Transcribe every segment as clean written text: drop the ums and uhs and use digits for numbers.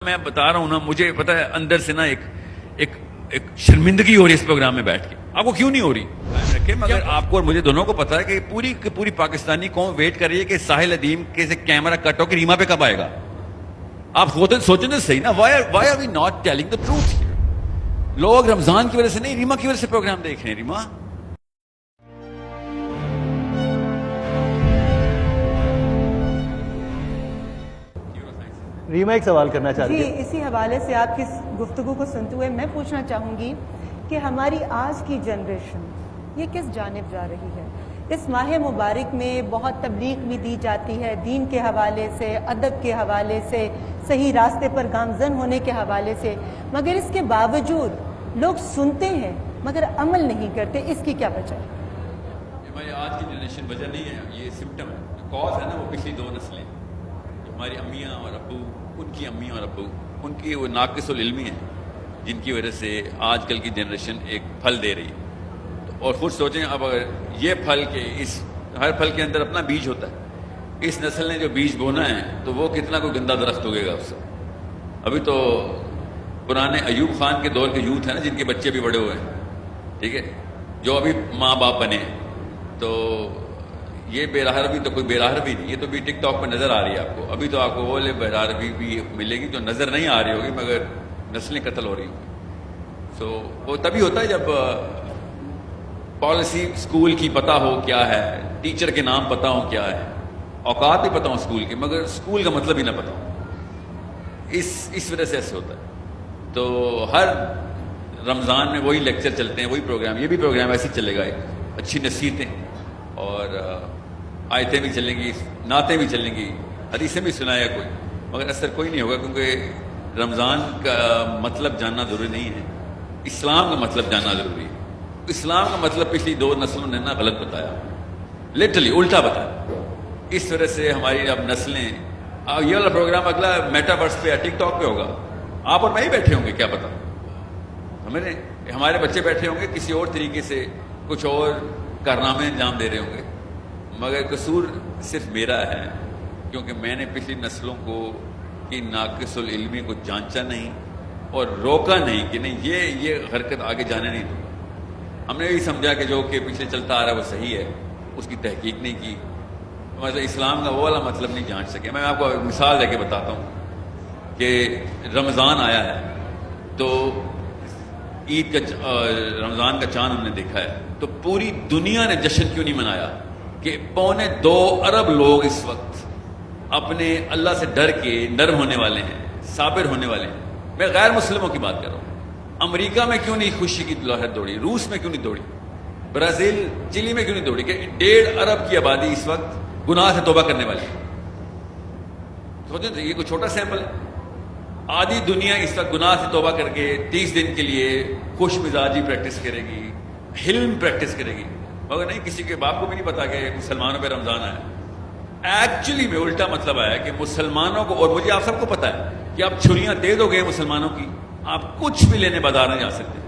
میں بتا رہا ہوں نا, مجھے پتا ہے اندر سے نا ایک شرمندگی ہو رہی ہے اس پروگرام میں بیٹھ کے. آپ کو کیوں نہیں ہو رہی؟ مگر آپ کو اور مجھے دونوں کو پتا ہے کہ پوری پاکستانی قوم ویٹ کر رہی ہے کہ ساحل ادیم کے سے کیمرہ کٹ ہو کہ ریما پہ کب آئے گا. آپ سوچیں تو صحیح نا, why are we not telling the truth. لوگ رمضان کی وجہ سے نہیں, ریما کی وجہ سے پروگرام دیکھ رہے ہیں. ریما ایک سوال کرنا چاہتی ہے. جی, اسی حوالے سے آپ کی گفتگو کو سنتے ہوئے میں پوچھنا چاہوں گی کہ ہماری آج کی جنریشن یہ کس جانب جا رہی ہے؟ اس ماہ مبارک میں بہت تبلیغ بھی دی جاتی ہے دین کے حوالے سے, ادب کے حوالے سے, صحیح راستے پر گامزن ہونے کے حوالے سے, مگر اس کے باوجود لوگ سنتے ہیں مگر عمل نہیں کرتے. اس کی کیا وجہ ہے؟ ہماری آج کی جنریشن وجہ نہیں ہے, یہ سمٹم ہے. کاز ہے نا وہ پچھلی 2 نسلیں, ہماری امیاں اور ابو, ان کی امیاں اور ابو, ان کی وہ ناقص العلمی ہیں جن کی وجہ سے آج کل کی جنریشن ایک پھل دے رہی ہے. اور خود سوچیں, اب اگر یہ پھل کے ہر پھل کے اندر اپنا بیج ہوتا ہے, اس نسل نے جو بیج بونا ہے تو وہ کتنا کوئی گندا درخت ہوگے گا اس سے. ابھی تو پرانے ایوب خان کے دور کے یوتھ ہیں نا جن کے بچے بھی بڑے ہوئے ہیں, ٹھیک ہے, جو ابھی ماں باپ بنے, تو یہ بے راہ روی تو کوئی بے راہ روی نہیں, یہ تو بھی ٹک ٹاک پہ نظر آ رہی ہے آپ کو. ابھی تو آپ کو وہ بے راہ روی بھی ملے گی جو نظر نہیں آ رہی ہوگی مگر نسلیں قتل ہو رہی ہوں. سو وہ تبھی ہوتا ہے جب پالیسی اسکول کی پتہ ہو کیا ہے, ٹیچر کے نام پتہ ہو کیا ہے, اوقات بھی پتہ ہو اسکول کے مگر اسکول کا مطلب ہی نہ پتہ ہو. اس وجہ سے ایسے ہوتا ہے. تو ہر رمضان میں وہی لیکچر چلتے ہیں, وہی پروگرام, یہ بھی پروگرام ایسے ہی چلے گا. ایک اچھی نصیحتیں اور آیتیں بھی چلیں گی, نعتیں بھی چلیں گی, حدیثیں بھی سنایا کوئی, مگر اثر کوئی نہیں ہوگا کیونکہ رمضان کا مطلب جاننا ضروری نہیں ہے, اسلام کا مطلب جاننا ضروری ہے. اسلام کا مطلب پچھلی 2 نسلوں نے نا غلط بتایا, لٹرلی الٹا بتایا. اس طرح سے ہماری اب نسلیں, یہ والا پروگرام اگلا میٹاورس پہ یا ٹک ٹاک پہ ہوگا, آپ اور میں ہی بیٹھے ہوں گے, کیا پتا, ہمارے بچے بیٹھے ہوں گے کسی اور طریقے سے کچھ اور کارنامے انجام دے رہے ہوں گے. مگر قصور صرف میرا ہے کیونکہ میں نے پچھلی نسلوں کو کی ناقص العلمی کو جانچا نہیں اور روکا نہیں کہ نہیں یہ حرکت آگے جانے نہیں دوں. ہم نے یہی سمجھا کہ جو کہ پیچھے چلتا آ رہا ہے وہ صحیح ہے, اس کی تحقیق نہیں کی, مطلب اسلام کا وہ والا مطلب نہیں جانچ سکے. میں آپ کو ایک مثال دے کے بتاتا ہوں کہ رمضان آیا ہے تو عید کا رمضان کا چاند ہم نے دیکھا ہے, تو پوری دنیا نے جشن کیوں نہیں منایا کہ 2.25 ارب لوگ اس وقت اپنے اللہ سے ڈر کے نرم ہونے والے ہیں, صابر ہونے والے ہیں. میں غیر مسلموں کی بات کر رہا ہوں. امریکہ میں کیوں نہیں خوشی کی لہر دوڑی, روس میں کیوں نہیں دوڑی, برازیل, چلی میں کیوں نہیں دوڑی کہ 1.5 ارب کی آبادی اس وقت گناہ سے توبہ کرنے والی ہے. سوچیں یہ کوئی چھوٹا سیمپل ہے. آدھی دنیا اس وقت گناہ سے توبہ کر کے 30 دن کے لیے خوش مزاجی پریکٹس کرے گی, حلم پریکٹس کرے گی, مگر نہیں, کسی کے باپ کو بھی نہیں پتا کہ مسلمانوں پہ رمضان آیا. ایکچولی میں الٹا مطلب آیا کہ مسلمانوں کو, اور مجھے آپ سب کو پتا ہے کہ آپ چھریاں تیز ہو گئے مسلمانوں کی, آپ کچھ بھی لینے بازار نہیں جا سکتے.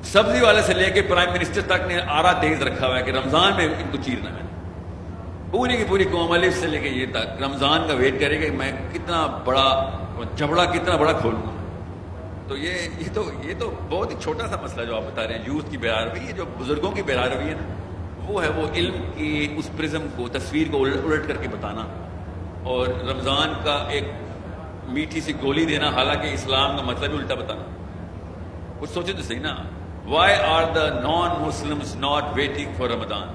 سبزی والے سے لے کے پرائم منسٹر تک نے آرا تیز رکھا ہوا ہے کہ رمضان میں ان کو چیرنا ہے. پوری کی پوری قوم الف سے لے کے یہ تک رمضان کا ویٹ کرے کہ میں کتنا بڑا جبڑا کتنا بڑا کھولوں گا. تو یہ تو بہت ہی چھوٹا سا مسئلہ جو آپ بتا رہے ہیں, یوتھ کی بیراروی, یہ جو بزرگوں کی بیراروی ہے نا, وہ ہے وہ علم کی اس پرزم کو, تصویر کو الٹ کر کے بتانا اور رمضان کا ایک میٹھی سی گولی دینا, حالانکہ اسلام کا مطلب الٹا بتانا. کچھ سوچیں تو صحیح نا, why are the non Muslims not waiting for Ramzan.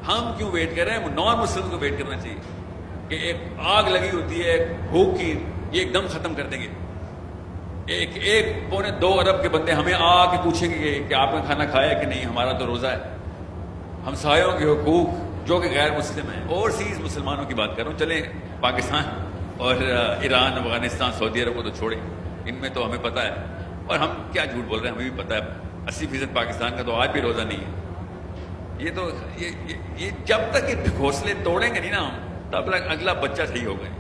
ہم کیوں ویٹ کر رہے ہیں؟ نان مسلم کو ویٹ کرنا چاہیے کہ ایک آگ لگی ہوتی ہے بھوک کی, یہ ایک دم ختم کر دیں گے. 1.25 ارب کے بندے ہمیں آ کے پوچھیں گے کہ آپ نے کھانا کھایا کہ نہیں, ہمارا تو روزہ ہے. ہمسایوں کے حقوق جو کہ غیر مسلم ہیں, اوورسیز مسلمانوں کی بات کر رہا ہوں, چلیں پاکستان اور ایران, افغانستان, سعودی عرب کو تو چھوڑیں, ان میں تو ہمیں پتہ ہے, اور ہم کیا جھوٹ بول رہے ہیں, ہمیں بھی پتہ ہے 80% پاکستان کا تو آج بھی روزہ نہیں ہے. یہ تو یہ جب تک یہ گھونسلے توڑیں گے نہیں نا ہم, تب تک اگلا بچہ صحیح ہوگا.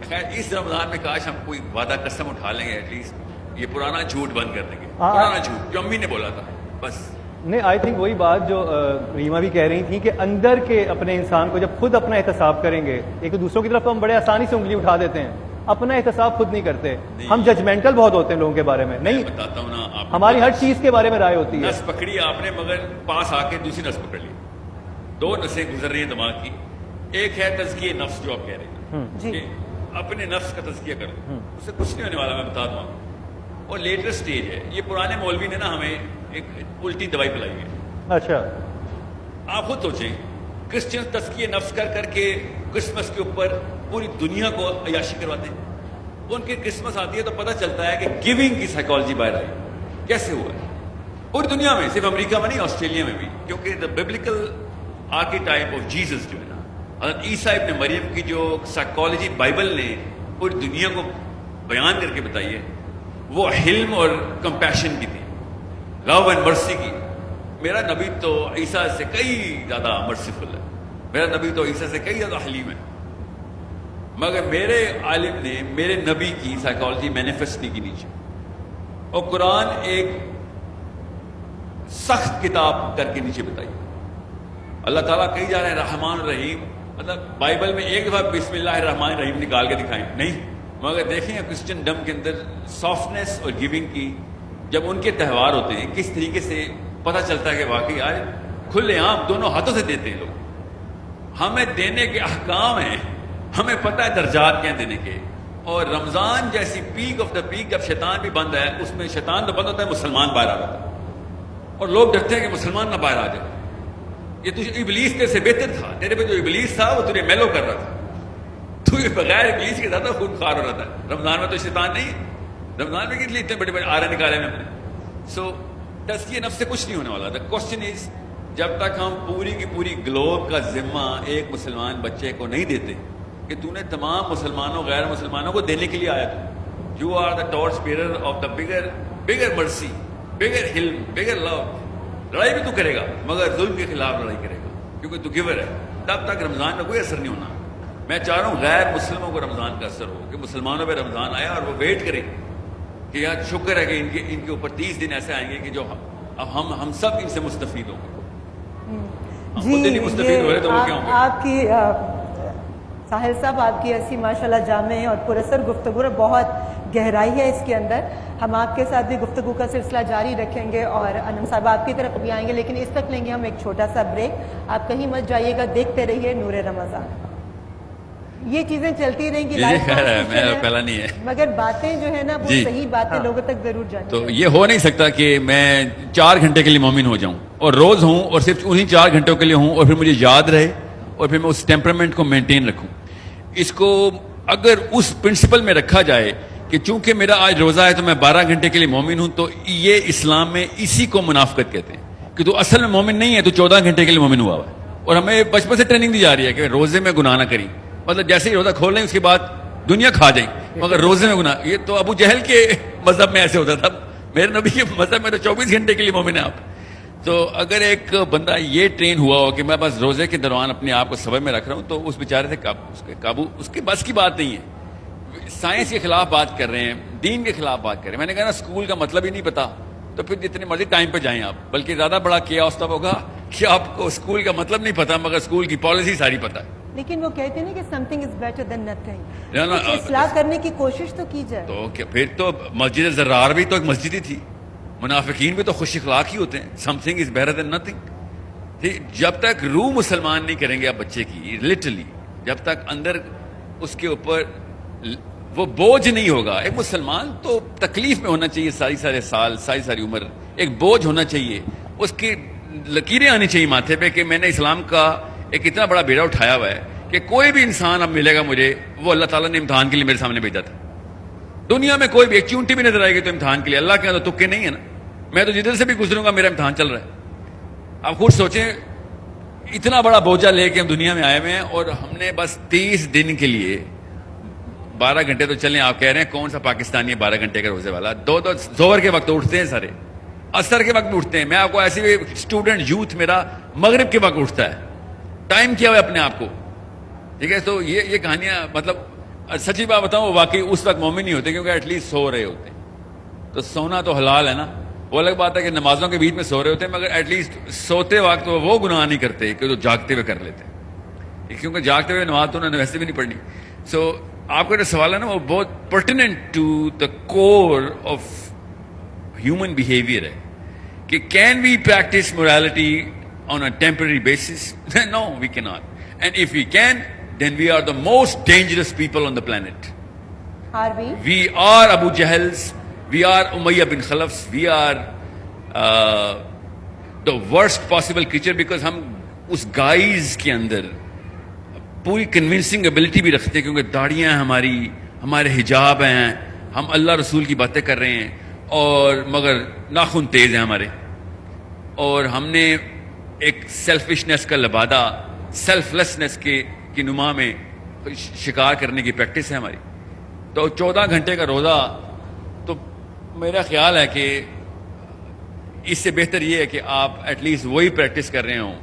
خیر اس رمضان میں کاش ہم کوئی وعدہ قسم اٹھا لیں گے, ایٹ لیسٹ یہ پرانا جھوٹ بند کر دیں گے, پرانا جھوٹ جو امی نے بولا تھا بس. نہیں, آئی تھنک وہی بات جو ریما بھی کہہ رہی تھیں کہ اندر کے اپنے انسان کو جب خود اپنا احتساب کریں گے, ایک دوسروں کی طرف ہم بڑے آسانی سے انگلی اٹھا دیتے ہیں. اپنا احتساب خود نہیں کرتے. ہم ججمنٹل بہت ہوتے ہیں لوگوں کے بارے میں. نہیں, بتاتا ہوں نا آپ, ہماری ہر چیز کے بارے میں رائے ہوتی ہے. نس پکڑی آپ نے مگر پاس آ کے دوسری نس پکڑ لی. دو نسیں گزر رہی ہیں دماغ کی. ایک ہے تزکیہ نفس جو آپ کہہ رہے ہیں جی. اپنے نفس کا تزکیہ کرو, اس سے کچھ نہیں ہونے والا, میں بتا دوں. اور لیٹر سٹیج ہے یہ. پرانے مولوی نے نا ہمیں ایک الٹی دوائی پلائی ہے. اچھا, آپ خود سوچیں, کرسچن تزکیہ نفس کر کر کے کرسمس کے اوپر پوری دنیا کو عیاشی کرواتے ہیں. ان کی کرسمس آتی ہے تو پتہ چلتا ہے کہ گیونگ کی سائیکالوجی باہر آئی. کیسے ہوا ہے پوری دنیا میں, صرف امریکہ میں نہیں, آسٹریلیا میں بھی. کیونکہ دا ببلیکل آرکیٹائپ آف جیسس جو ہے نا, حضرت عیسیٰ ابن مریم کی جو سائیکالوجی بائبل نے پوری دنیا کو بیان کر کے بتائی ہے, وہ حلم اور کمپیشن کی تھی, لو اینڈ مرسی کی. میرا نبی تو عیسیٰ سے کئی زیادہ مرسیفل ہے, میرا نبی تو عیسیٰ سے کئی زیادہ حلیم ہے. مگر میرے عالم نے میرے نبی کی سائیکالوجی مینیفیسٹ نہیں کی نیچے. اور قرآن ایک سخت کتاب کر کے نیچے بتائی. اللہ تعالیٰ کہی جا رہے ہیں رحمان الرحیم, مطلب بائبل میں ایک دفعہ بسم اللہ الرحمن الرحیم نکال کے دکھائیں نہیں, مگر دیکھیں کرسچن ڈم کے اندر سافٹنیس اور گیونگ کی. جب ان کے تہوار ہوتے ہیں کس طریقے سے پتہ چلتا ہے کہ واقعی یار کھلے عام دونوں ہاتھوں سے دیتے ہیں لوگ. ہمیں دینے کے احکام ہیں, ہمیں پتہ ہے درجات کیا دینے کے. اور رمضان جیسی پیک آف دا پیک, جب شیطان بھی بند ہے, اس میں شیطان تو بند ہوتا ہے, مسلمان باہر آ رہا ہے. اور لوگ ڈرتے ہیں کہ مسلمان نہ باہر آ جائے. یہ تجھے ابلیس تیرے سے بہتر تھا, تیرے پہ جو ابلیس تھا وہ تجھے میلو کر رہا تھا, تو بغیر ابلیس کے زیادہ خون خوار ہو رہا تھا. رمضان میں تو شیطان نہیں, رمضان میں کس لیے اتنے بڑے بڑے آرے نکالے میں نے. سو تزکیہ نفس سے کچھ نہیں ہونے والا. دا کوسچن از, جب تک ہم پوری کی پوری گلوب کا ذمہ ایک مسلمان بچے کو نہیں دیتے کہ تو نے تمام مسلمانوں غیر مسلمانوں کو دینے کے لیے آیا تھا. You are the torch bearer of the bigger mercy, bigger حلم, بگر لو. لڑائی بھی تو کرے گا مگر ظلم کے خلاف لڑائی کرے گا, کیونکہ تو گیور ہے. تب تک رمضان کا کوئی اثر نہیں ہونا. میں چاہ رہا ہوں غیر مسلموں کو رمضان کا اثر ہو, کہ مسلمانوں پہ رمضان آیا اور وہ ویٹ کریں کہ یار شکر ہے کہ ان کے اوپر 30 دن ایسے آئیں گے کہ جو اب ہم سب ان سے مستفید ہوں گے. جی, مستفید ہو رہے تو وہ کیا ہوں گے. آپ کی ساحل صاحب, آپ کی ایسی ماشاءاللہ جامع اور پراسر گفتگو ہے, بہت گہرائی ہے اس کے اندر. ہم آپ کے ساتھ بھی گفتگو کا سلسلہ جاری رکھیں گے اور انم صاحب آپ کی طرف بھی آئیں گے, لیکن اس تک لیں گے ہم ایک چھوٹا سا بریک. آپ کہیں مت جائیے گا, دیکھتے رہیے نور رمضان. یہ چیزیں چلتی رہیں گی, پہلا نہیں ہے, مگر باتیں جو ہے نا وہ صحیح باتیں لوگوں تک ضرور جائیں. تو یہ ہو نہیں سکتا کہ میں 4 گھنٹے کے لیے مومن ہو جاؤں اور روز ہوں اور صرف انہیں 4 گھنٹوں کے لیے ہوں اور پھر مجھے یاد رہے اور پھر میں اس ٹیمپرامنٹ کو مینٹین رکھوں. اس کو اگر اس پرنسپل میں رکھا جائے کہ چونکہ میرا آج روزہ ہے تو میں 12 گھنٹے کے لیے مومن ہوں, تو یہ اسلام میں اسی کو منافقت کہتے ہیں کہ تو اصل میں مومن نہیں ہے, تو 14 گھنٹے کے لیے مومن ہوا ہے. اور ہمیں بچپن سے ٹریننگ دی جا رہی ہے کہ روزے میں گناہ نہ کریں, مطلب جیسے ہی روزہ کھول لیں اس کے بعد دنیا کھا جائیں مگر روزے میں گناہ. یہ تو ابو جہل کے مذہب میں ایسے ہوتا تھا, میرے نبی کے مذہب میں تو 24 گھنٹے کے لیے مومن ہے آپ. تو اگر ایک بندہ یہ ٹرین ہوا ہو کہ میں بس روزے کے دوران اپنے آپ کو صبر میں رکھ رہا ہوں, تو اس بیچارے سے قابو اس کے بس کی بات نہیں ہے. سائنس کے خلاف بات کر رہے ہیں, دین کے خلاف بات کر رہے ہیں. میں نے کہا نا اسکول کا مطلب ہی نہیں پتا, تو پھر جتنے مرضی ٹائم پہ جائیں آپ, بلکہ زیادہ بڑا کیاس تب ہوگا کہ آپ کو اسکول کا مطلب نہیں پتا مگر اسکول کی پالیسی ساری پتا ہے. لیکن وہ کہتے ہیں نا کہ something is better than nothing. اصلاح کرنے کی کوشش تو کی جائے. تو پھر تو مسجد زرار بھی تو ایک مسجد ہی تھی, منافقین بھی تو خوش اخلاق ہی ہوتے ہیں. something is better than nothing. جب تک روح مسلمان نہیں کریں گے آپ بچے کی, لٹرلی جب تک اندر اس کے اوپر وہ بوجھ نہیں ہوگا. ایک مسلمان تو تکلیف میں ہونا چاہیے سارے سال, ساری عمر, ایک بوجھ ہونا چاہیے, اس کی لکیریں آنی چاہیے ماتھے پہ کہ میں نے اسلام کا ایک اتنا بڑا بیڑا اٹھایا ہوا ہے کہ کوئی بھی انسان اب ملے گا مجھے, وہ اللہ تعالیٰ نے امتحان کے لیے میرے سامنے بھیجا تھا. دنیا میں کوئی بھی ایک چونٹی بھی نظر آئے گی تو امتحان کے لیے, اللہ کے یہاں تو تکے نہیں ہے نا. میں تو جدھر سے بھی گزروں گا میرا امتحان چل رہا ہے. آپ خود سوچیں, اتنا بڑا بوجھا لے کے ہم دنیا میں آئے ہوئے ہیں اور ہم نے بس 30 دن کے لیے 12 گھنٹے تو چلیں. آپ کہہ رہے ہیں کون سا پاکستانی ہے 12 گھنٹے کا روزے والا؟ دو زہر کے وقت اٹھتے ہیں سارے, عصر کے وقت بھی اٹھتے ہیں. میں آپ کو ایسے بھی اسٹوڈنٹ یوتھ میرا مغرب کے وقت اٹھتا ہے, ٹائم کیا ہوا ہے اپنے آپ کو, ٹھیک ہے. تو یہ کہانیاں, مطلب سچی بات بتاؤں, واقعی اس وقت مومن نہیں ہوتے کیونکہ ایٹ لیسٹ سو رہے ہوتے ہیں. تو سونا تو حلال ہے نا, وہ الگ بات ہے کہ نمازوں کے بیچ میں سو رہے ہوتے ہیں, مگر ایٹ لیسٹ سوتے وقت وہ گناہ نہیں کرتے کہ جو جاگتے ہوئے کر لیتے ہیں, کیونکہ جاگتے ہوئے نماز تو انہوں نے ویسے بھی نہیں پڑھنی. سو آپ کا جو سوال ہے نا وہ بہت pertinent to the core of human behaviour ہے کہ can we practise morality on a temporary basis? No, we cannot. And if we can, then we are the most dangerous people on the planet. Are we? We are Abu Jahals, we are Umayyah bin Khalafs, we are the worst possible creature because ہم اس guise کے اندر پوری convincing ability بھی رکھتے ہیں کیونکہ داڑیاں ہیں ہمارے حجاب ہیں, ہم اللہ رسول کی باتیں کر رہے ہیں اور مگر ناخن تیز ہیں ہمارے, اور ہم نے ایک سیلفشنس کا لبادہ سیلف لیسنس کی نما میں شکار کرنے کی پریکٹس ہے ہماری. تو 14 گھنٹے کا روزہ تو میرا خیال ہے کہ اس سے بہتر یہ ہے کہ آپ ایٹ لیسٹ وہی پریکٹس کر رہے ہوں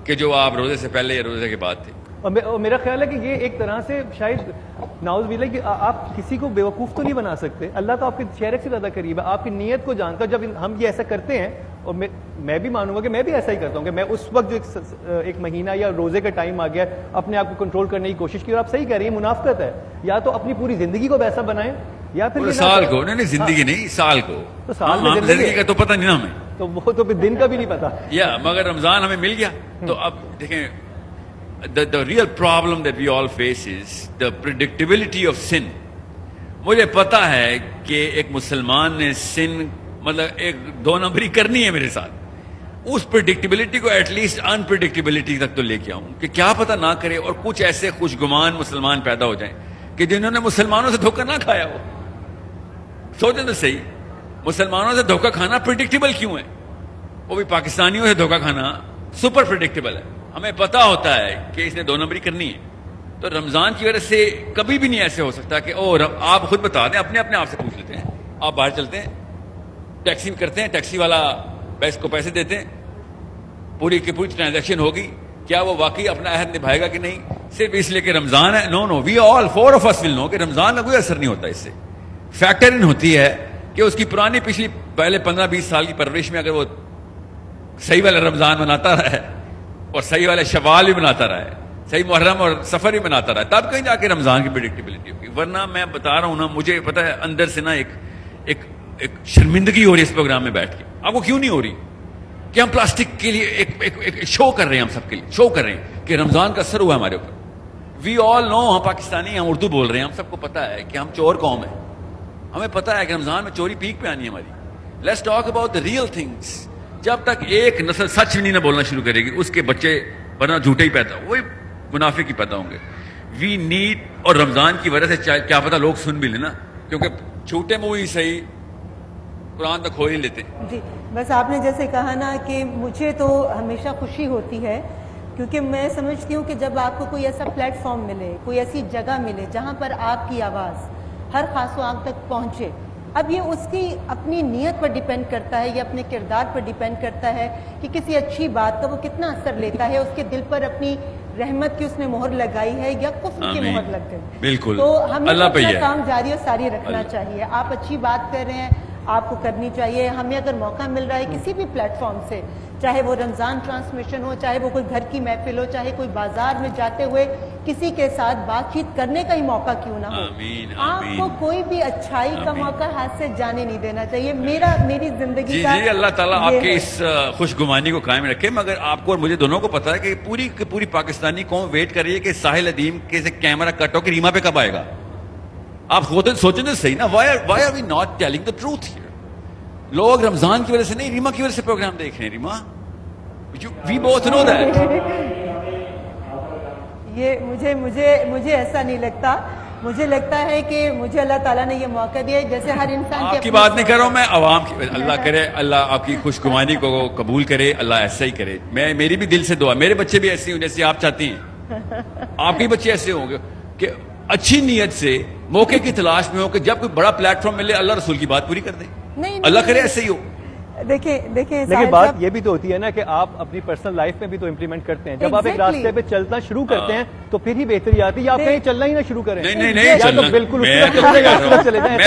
کہ جو آپ روزے سے پہلے یا روزے کے بعد تھے. اور میرا خیال ہے کہ یہ ایک طرح سے شاید نعوذ باللہ کہ آپ کسی کو بیوقوف تو نہیں بنا سکتے. اللہ تو آپ کے چہرے سے زیادہ قریب ہے, آپ کی نیت کو جانتا ہے. جب ہم یہ ایسا کرتے ہیں, اور میں بھی مانوں گا کہ میں بھی ایسا ہی کرتا ہوں کہ میں اس وقت جو ایک مہینہ یا روزے کا ٹائم آ گیا اپنے آپ کو کنٹرول کرنے کی کوشش کی, اور آپ صحیح کہہ رہی ہیں منافقت ہے. یا تو اپنی پوری زندگی کو ویسا بنائیں یا پھر سال کو, نہیں زندگی نہیں سال کو, تو سال میں زندگی کا تو پتہ نہیں نا ہمیں, تو وہ تو پھر دن کا بھی نہیں پتا. یا مگر رمضان ہمیں مل گیا تو اب دیکھیں the real problem that we all face is the predictability of sin. مجھے پتا ہے کہ ایک مسلمان نے سن مطلب ایک 2 نمبری کرنی ہے میرے ساتھ, اس پریڈکٹیبلٹی کو ایٹ لیسٹ انپریڈکٹیبلٹی تک تو لے کے آؤں کہ کیا پتہ نہ کرے اور کچھ ایسے خوشگمان مسلمان پیدا ہو جائیں کہ جنہوں نے مسلمانوں سے دھوکہ نہ کھایا ہو. سوچیں تو صحیح, مسلمانوں سے دھوکہ کھانا پریڈکٹیبل کیوں ہے؟ وہ بھی پاکستانیوں سے دھوکہ کھانا سپر پریڈکٹیبل ہے. ہمیں پتا ہوتا ہے کہ اس نے 2 نمبری کرنی ہے. تو رمضان کی وجہ سے کبھی بھی نہیں ایسے ہو سکتا کہ آپ خود بتا دیں, اپنے آپ سے پوچھ لیتے ہیں. آپ باہر چلتے ہیں, ٹیکسی کرتے ہیں, ٹیکسی والا کو پیسے دیتے ہیں, پوری کی پوری ٹرانزیکشن ہوگی, کیا وہ واقعی اپنا عہد نبھائے گا کہ نہیں صرف اس لیے کہ رمضان ہے؟ نو وی آل 4 of us will know کہ رمضان کا کوئی اثر نہیں ہوتا. اس سے فیکٹر ان ہوتی ہے کہ اس کی پرانی پچھلی پہلے 15-20 سال کی پرورش میں اگر وہ صحیح والا رمضان مناتا رہا ہے اور صحیح والا شوال بھی مناتا رہا ہے, صحیح محرم اور سفر بھی مناتا رہا ہے, تب کہیں جا کے رمضان کی پریڈکٹیبلٹی ہوگی. ورنہ میں بتا رہا ہوں نا, مجھے پتا ہے اندر سے نا ایک شرمندگی ہو رہی ہے اس پروگرام میں بیٹھ کے. آپ کو کیوں نہیں ہو رہی کہ ہم پلاسٹک کے لیے ایک شو کر رہے ہیں, ہم سب کے لیے شو کر رہے ہیں کہ رمضان کا اثر ہوا ہے ہمارے اوپر. وی آل نو, ہم پاکستانی, ہم اردو بول رہے ہیں, ہم سب کو پتا ہے کہ ہم چور قوم ہیں. ہمیں پتا ہے کہ رمضان میں چوری پیک پہ آنی ہے ہماری. Let's talk about the real things. جب تک ایک نسل سچ بھی نہیں بولنا شروع کرے گی, اس کے بچے ورنہ جھوٹے ہی پیدا, وہی منافق ہی پیدا ہوں گے. وی نیڈ, اور رمضان کی وجہ سے کیا پتا لوگ سن بھی لینا, کیونکہ جھوٹے منہ ہی صحیح قرآن تک کھول ہی لیتے. جی بس آپ نے جیسے کہا نا کہ مجھے تو ہمیشہ خوشی ہوتی ہے کیونکہ میں سمجھتی ہوں کہ جب آپ کو کوئی ایسا پلیٹ فارم ملے, کوئی ایسی جگہ ملے جہاں پر آپ کی آواز ہر خاص و عام تک پہنچے. اب یہ اس کی اپنی نیت پر ڈیپینڈ کرتا ہے, یا اپنے کردار پر ڈیپینڈ کرتا ہے کہ کسی اچھی بات کا وہ کتنا اثر لیتا ہے, اس کے دل پر اپنی رحمت کی اس نے مہر لگائی ہے یا کفر کی مہر لگ گئی. بالکل, تو ہمیں اپنا ہے کام جاری اور ساری رکھنا چاہیے. آپ اچھی بات کر رہے ہیں, آپ کو کرنی چاہیے. ہمیں اگر موقع مل رہا ہے کسی بھی پلیٹ فارم سے, چاہے وہ رمضان ٹرانسمیشن ہو, چاہے وہ کوئی گھر کی محفل ہو, چاہے کوئی بازار میں جاتے ہوئے کسی کے ساتھ بات چیت کرنے کا ہی موقع کیوں نہ ہو, آپ کو کوئی بھی اچھائی کا موقع ہاتھ سے جانے نہیں دینا چاہیے. میری زندگی کا جی اللہ تعالیٰ آپ کے اس خوشگمانی کو قائم رکھے. مگر آپ کو اور مجھے دونوں کو پتا ہے کہ پوری پاکستانی قوم ویٹ کر رہی ہے کہ ساحل ادیم کے کیمرہ کٹ ہو کہ ریما پہ کب آئے گا. آپ سوچیں تو صحیح نا, why are we not telling the truth here. لوگ رمضان کی وجہ سے نہیں, ریما کی وجہ سے پروگرام دیکھ رہے ہیں. Reema, we both know that. یہ مجھے ایسا نہیں لگتا. مجھے لگتا ہے کہ مجھے اللہ تعالیٰ نے یہ موقع دیا ہے, جیسے ہر انسان آپ کی بات نہیں کر رہا ہوں میں, عوام کی. اللہ کرے, اللہ آپ کی خوشگمانی کو قبول کرے, اللہ ایسا ہی کرے. میری بھی دل سے دعا, میرے بچے بھی ایسے ہوں جیسے آپ چاہتی ہیں, آپ کے بچے ایسے ہوں گے کہ اچھی نیت سے موقع کی تلاش میں ہو کہ جب کوئی بڑا پلیٹ فارم ملے اللہ رسول کی بات پوری کر دیں. اللہ کرے ایسے ہی ہو. دیکھیں لیکن بات یہ بھی تو ہوتی ہے نا کہ آپ اپنی پرسنل لائف میں بھی تو امپلیمنٹ کرتے ہیں. جب آپ ایک راستے پہ چلنا شروع کرتے ہیں تو پھر ہی بہتری آتی ہے, یا آپ کہیں چلنا ہی نہ شروع کریں. نہیں چلنا, بالکل میں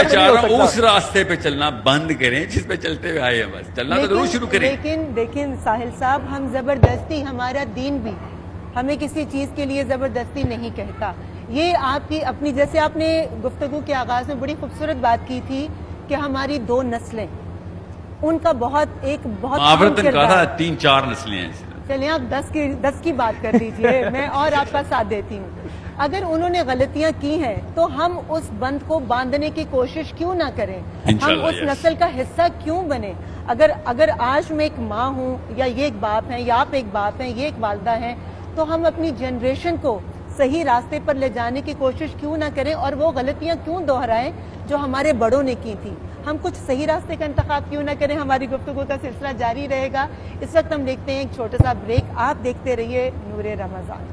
چاہ رہا ہوں اس راستے پہ چلنا بند کریں جس پہ چلتے ہوئے آئے ہیں. بس چلنا تو ضرور شروع کریں. لیکن ساحل صاحب, ہم زبردستی, ہمارا دین بھی ہمیں کسی چیز کے لیے زبردستی نہیں کہتا. یہ آپ کی اپنی، جیسے آپ نے گفتگو کے آغاز میں بڑی خوبصورت بات کی تھی کہ ہماری 2 نسلیں، ان کا بہت محاورتاً کہا تھا 3-4 نسلیں ہیں. چلیں آپ 10 کی بات کر لیجئے، میں اور آپ کا ساتھ دیتی ہوں. اگر انہوں نے غلطیاں کی ہیں تو ہم اس بند کو باندھنے کی کوشش کیوں نہ کریں؟ ہم اس نسل کا حصہ کیوں بنے؟ اگر آج میں ایک ماں ہوں، یا یہ ایک باپ ہیں، یا آپ ایک باپ ہیں، یہ ایک والدہ ہیں، تو ہم اپنی جنریشن کو صحیح راستے پر لے جانے کی کوشش کیوں نہ کریں اور وہ غلطیاں کیوں دہرائیں جو ہمارے بڑوں نے کی تھی؟ ہم کچھ صحیح راستے کا انتخاب کیوں نہ کریں؟ ہماری گفتگو کا سلسلہ جاری رہے گا. اس وقت ہم دیکھتے ہیں ایک چھوٹا سا بریک. آپ دیکھتے رہیے نور رمضان.